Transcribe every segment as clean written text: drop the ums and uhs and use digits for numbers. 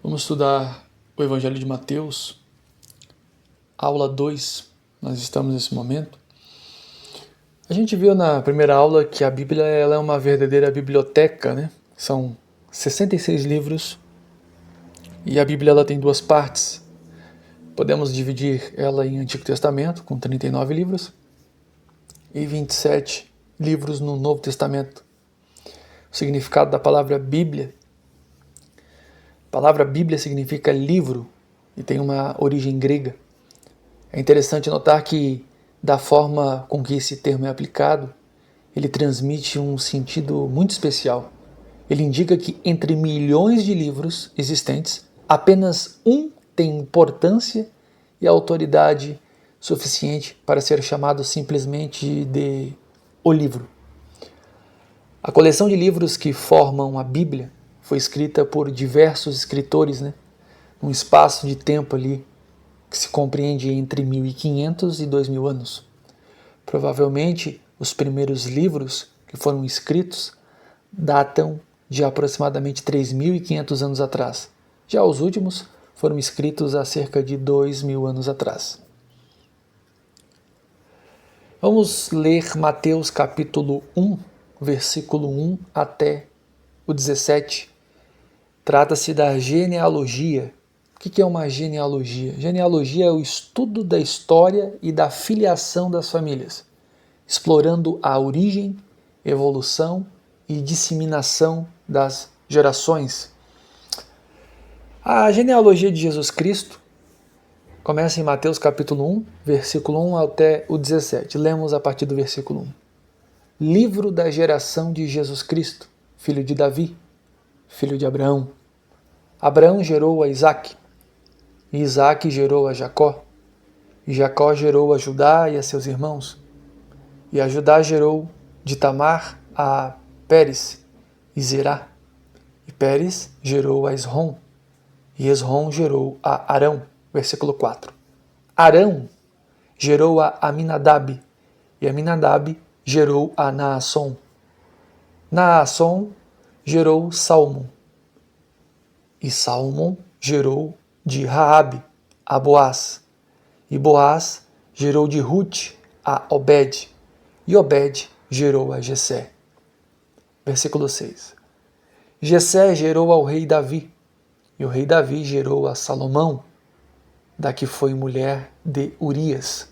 Vamos estudar o Evangelho de Mateus, aula 2, nós estamos nesse momento. A gente viu na primeira aula que a Bíblia ela é uma verdadeira biblioteca, né? São 66 livros e a Bíblia ela tem duas partes. Podemos dividir ela em Antigo Testamento, com 39 livros, e 27 livros no Novo Testamento. O significado da palavra Bíblia. A palavra Bíblia significa livro e tem uma origem grega. É interessante notar que, da forma com que esse termo é aplicado, ele transmite um sentido muito especial. Ele indica que entre milhões de livros existentes, apenas um tem importância e autoridade suficiente para ser chamado simplesmente de o livro. A coleção de livros que formam a Bíblia foi escrita por diversos escritores, num espaço de tempo ali que se compreende entre 1500 e 2000 anos. Provavelmente, os primeiros livros que foram escritos datam de aproximadamente 3.500 anos atrás. Já os últimos foram escritos há cerca de 2.000 anos atrás. Vamos ler Mateus capítulo 1, versículo 1 até o 17. Trata-se da genealogia. O que é uma genealogia? Genealogia é o estudo da história e da filiação das famílias, explorando a origem, evolução e disseminação das gerações. A genealogia de Jesus Cristo começa em Mateus capítulo 1, versículo 1 até o 17. Lemos a partir do versículo 1. Livro da geração de Jesus Cristo, filho de Davi, filho de Abraão. Abraão gerou a Isaque, e Isaque gerou a Jacó, e Jacó gerou a Judá e a seus irmãos, e a Judá gerou de Tamar a Pérez e Zerá, e Pérez gerou a Esrom, e Esrom gerou a Arão. Versículo 4. Arão gerou a Aminadab, e Aminadab gerou a Naasson. Naasson gerou Salmon, e Salmon gerou de Raabe a Boaz, e Boaz gerou de Ruth a Obed, e Obed gerou a Jessé. Versículo 6. Jessé gerou ao rei Davi, e o rei Davi gerou a Salomão, da que foi mulher de Urias.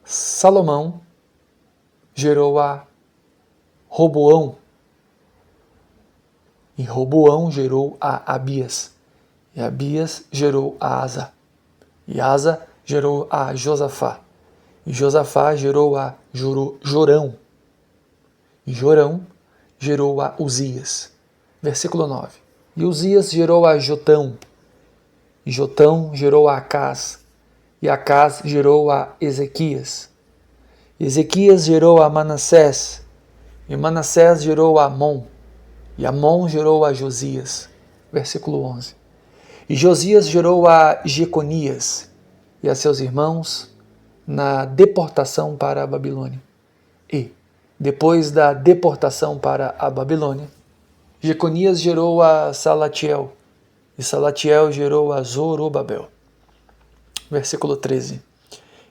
Salomão gerou a Roboão, e Roboão gerou a Abias, e Abias gerou a Asa, e Asa gerou a Josafá, e Josafá gerou a Jorão, e Jorão gerou a Uzias. Versículo 9. E Uzias gerou a Jotão, e Jotão gerou a Acás, e Acás gerou a Ezequias. Ezequias gerou a Manassés, e Manassés gerou a Amon, e Amon gerou a Josias. Versículo 11. E Josias gerou a Jeconias e a seus irmãos na deportação para a Babilônia. E, depois da deportação para a Babilônia, Jeconias gerou a Salatiel, e Salatiel gerou a Zorobabel. Versículo 13.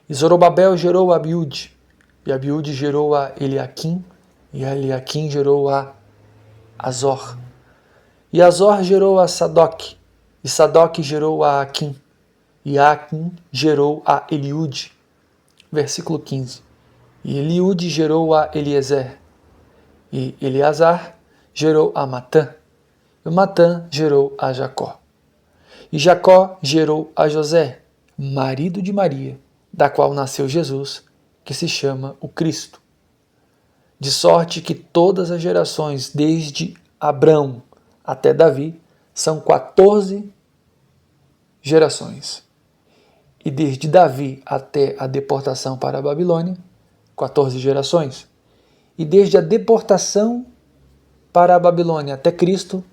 E Zorobabel gerou a Abiúde, e Abiúde gerou a Eliaquim, e Eliaquim gerou a Azor. E Azor gerou a Sadoc, e Sadoc gerou a Aquim, e Aquim gerou a Eliúde. Versículo 15. E Eliúde gerou a Eliezer, e Eleazar gerou a Matã, e Matã gerou a Jacó. E Jacó gerou a José, marido de Maria, da qual nasceu Jesus, que se chama o Cristo. De sorte que todas as gerações, desde Abrão até Davi, são 14 gerações. E desde Davi até a deportação para a Babilônia, 14 gerações. E desde a deportação para a Babilônia até Cristo,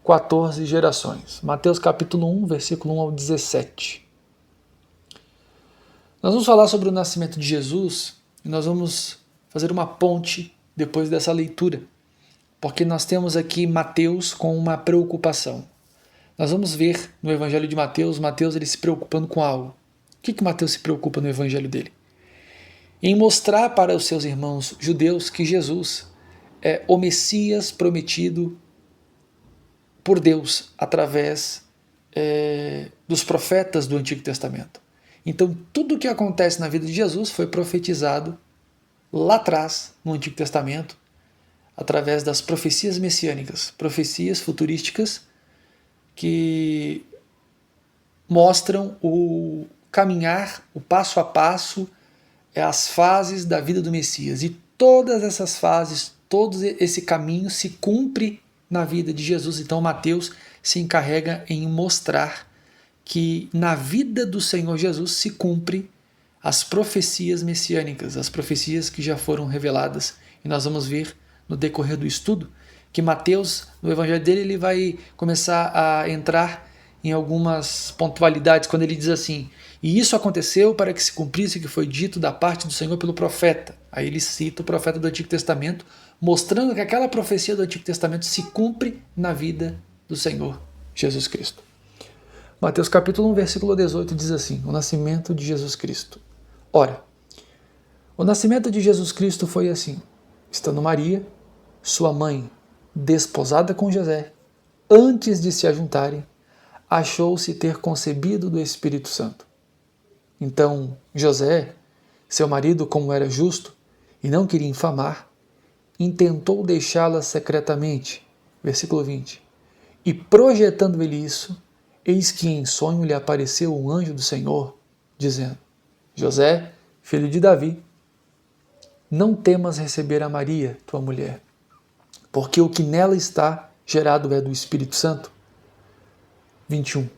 14 gerações. Mateus capítulo 1, versículo 1 ao 17. Nós vamos falar sobre o nascimento de Jesus e nós vamos fazer uma ponte depois dessa leitura. porque nós temos aqui Mateus com uma preocupação. Nós vamos ver no Evangelho de Mateus, ele se preocupando com algo. O que Mateus se preocupa no Evangelho dele? Em mostrar para os seus irmãos judeus que Jesus é o Messias prometido por Deus através dos profetas do Antigo Testamento. Então, tudo o que acontece na vida de Jesus foi profetizado lá atrás, no Antigo Testamento, através das profecias messiânicas, profecias futurísticas que mostram o caminhar, o passo a passo, as fases da vida do Messias. E todas essas fases, todo esse caminho se cumpre na vida de Jesus. Então Mateus se encarrega em mostrar que na vida do Senhor Jesus se cumpre as profecias messiânicas, as profecias que já foram reveladas. E nós vamos ver no decorrer do estudo que Mateus, no evangelho dele, ele vai começar a entrar em algumas pontualidades, quando ele diz assim: e isso aconteceu para que se cumprisse o que foi dito da parte do Senhor pelo profeta. Aí ele cita o profeta do Antigo Testamento, mostrando que aquela profecia do Antigo Testamento se cumpre na vida do Senhor Jesus Cristo. Mateus capítulo 1, versículo 18 diz assim: o nascimento de Jesus Cristo. Ora, o nascimento de Jesus Cristo foi assim: estando Maria, sua mãe, desposada com José, antes de se ajuntarem, achou-se ter concebido do Espírito Santo. Então José, seu marido, como era justo e não queria infamar, intentou deixá-la secretamente. Versículo 20. E projetando ele isso, eis que em sonho lhe apareceu um anjo do Senhor, dizendo: José, filho de Davi, não temas receber a Maria, tua mulher, porque o que nela está gerado é do Espírito Santo. 21.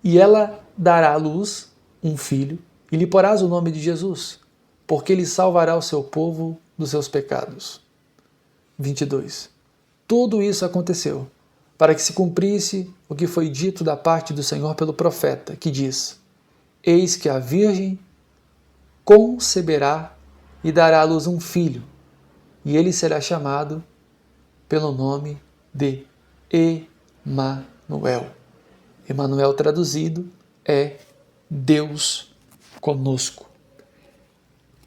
E ela dará à luz um filho, e lhe porás o nome de Jesus, porque ele salvará o seu povo dos seus pecados. 22. Tudo isso aconteceu para que se cumprisse o que foi dito da parte do Senhor pelo profeta, que diz: eis que a virgem conceberá e dará à luz um filho, e ele será chamado pelo nome de Emanuel. Emanuel traduzido é Deus conosco.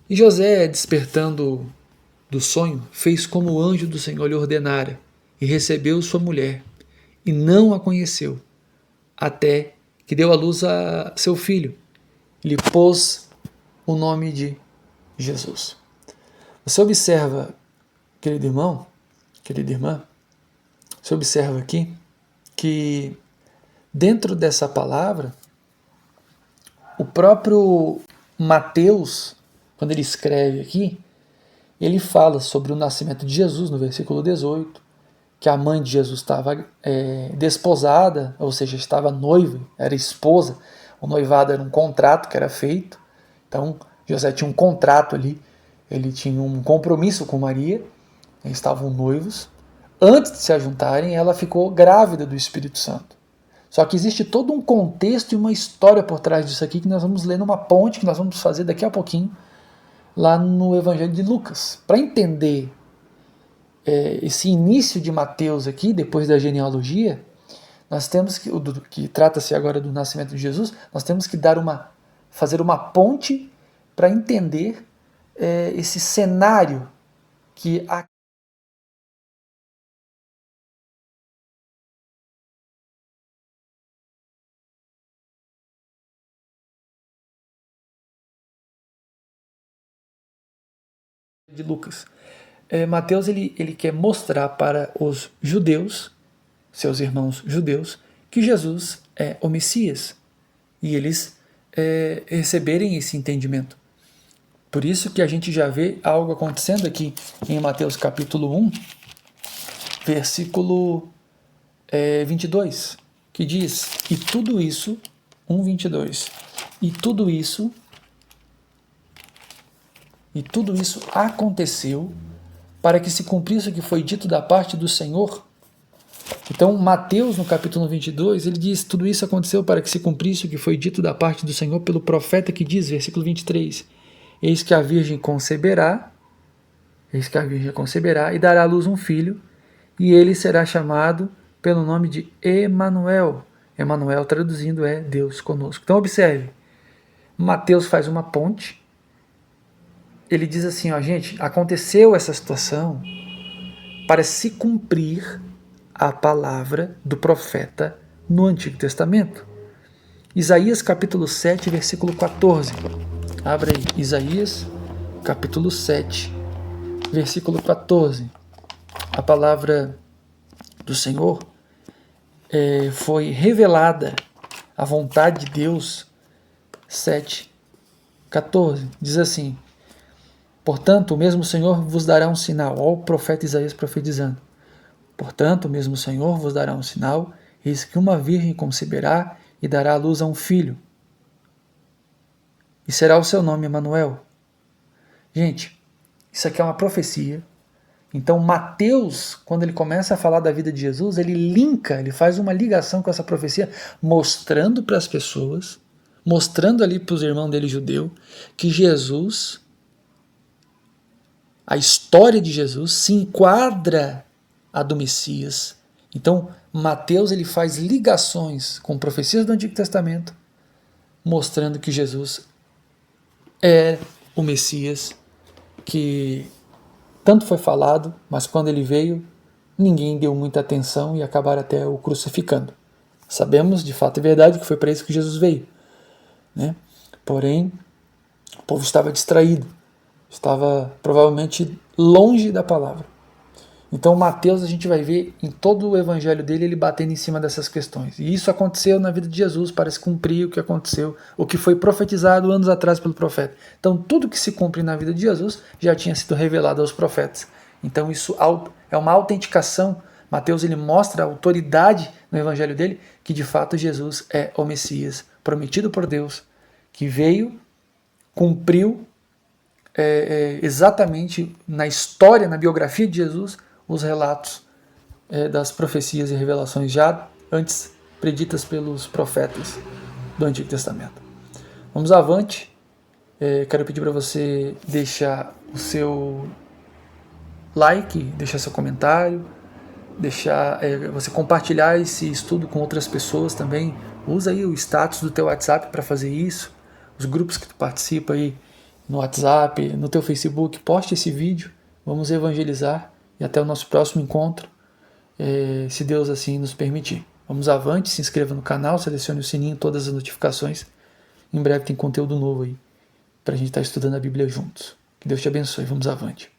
E José, despertando do sonho, fez como o anjo do Senhor lhe ordenara, e recebeu sua mulher, e não a conheceu, até que deu à luz a seu filho, e lhe pôs o nome de Jesus. Você observa, querido irmão, querida irmã, você observa aqui que dentro dessa palavra, o próprio Mateus, quando ele escreve aqui, ele fala sobre o nascimento de Jesus no versículo 18, que a mãe de Jesus estava desposada, ou seja, estava noiva, era esposa. O noivado era um contrato que era feito, então José tinha um contrato ali, ele tinha um compromisso com Maria, eles estavam noivos. Antes de se ajuntarem, ela ficou grávida do Espírito Santo. Só que existe todo um contexto e uma história por trás disso aqui que nós vamos ler numa ponte que nós vamos fazer daqui a pouquinho lá no Evangelho de Lucas. Para entender esse início de Mateus aqui, depois da genealogia, nós temos que trata-se agora do nascimento de Jesus, nós temos que fazer uma ponte para entender esse cenário que de Lucas. Mateus ele quer mostrar para os judeus, seus irmãos judeus, que Jesus é o Messias e eles receberem esse entendimento. Por isso que a gente já vê algo acontecendo aqui em Mateus capítulo 1, versículo 22, que diz: e tudo isso, 1:22, e tudo isso aconteceu para que se cumprisse o que foi dito da parte do Senhor. Então, Mateus, no capítulo 22, ele diz: tudo isso aconteceu para que se cumprisse o que foi dito da parte do Senhor pelo profeta, que diz, versículo 23, eis que a virgem conceberá e dará à luz um filho, e ele será chamado pelo nome de Emanuel. Emanuel, traduzindo, é Deus conosco. Então observe, Mateus faz uma ponte, ele diz assim, ó, gente, aconteceu essa situação para se cumprir a palavra do profeta no Antigo Testamento. Isaías capítulo 7, versículo 14. Abra aí, Isaías capítulo 7, versículo 14. A palavra do Senhor foi revelada, a vontade de Deus, 7, 14. Diz assim, portanto, o mesmo Senhor vos dará um sinal. Ó, o profeta Isaías profetizando. Portanto, o mesmo Senhor vos dará um sinal, eis que uma virgem conceberá e dará à luz a um filho. E será o seu nome Emanuel. Gente, isso aqui é uma profecia. Então Mateus, quando ele começa a falar da vida de Jesus, ele faz uma ligação com essa profecia, mostrando para as pessoas, mostrando ali para os irmãos dele judeu, que Jesus, a história de Jesus, se enquadra a do Messias. Então Mateus ele faz ligações com profecias do Antigo Testamento, mostrando que Jesus é o Messias que tanto foi falado, mas quando ele veio, ninguém deu muita atenção e acabaram até o crucificando. Sabemos, de fato e verdade, que foi para isso que Jesus veio, né? Porém, o povo estava distraído, estava provavelmente longe da palavra. Então Mateus, a gente vai ver em todo o evangelho dele, ele batendo em cima dessas questões. E isso aconteceu na vida de Jesus, para se cumprir o que aconteceu, o que foi profetizado anos atrás pelo profeta. Então tudo que se cumpre na vida de Jesus já tinha sido revelado aos profetas. Então isso é uma autenticação. Mateus ele mostra a autoridade no evangelho dele, que de fato Jesus é o Messias prometido por Deus, que veio, cumpriu exatamente na história, na biografia de Jesus, os relatos das profecias e revelações já antes preditas pelos profetas do Antigo Testamento. Vamos avante. Quero pedir para você deixar o seu like, deixar seu comentário, deixar você compartilhar esse estudo com outras pessoas também. Usa aí o status do teu WhatsApp para fazer isso. Os grupos que tu participa aí no WhatsApp, no teu Facebook, poste esse vídeo. Vamos evangelizar. E até o nosso próximo encontro, se Deus assim nos permitir. Vamos avante, se inscreva no canal, selecione o sininho, todas as notificações. Em breve tem conteúdo novo aí, para a gente estar estudando a Bíblia juntos. Que Deus te abençoe, vamos avante.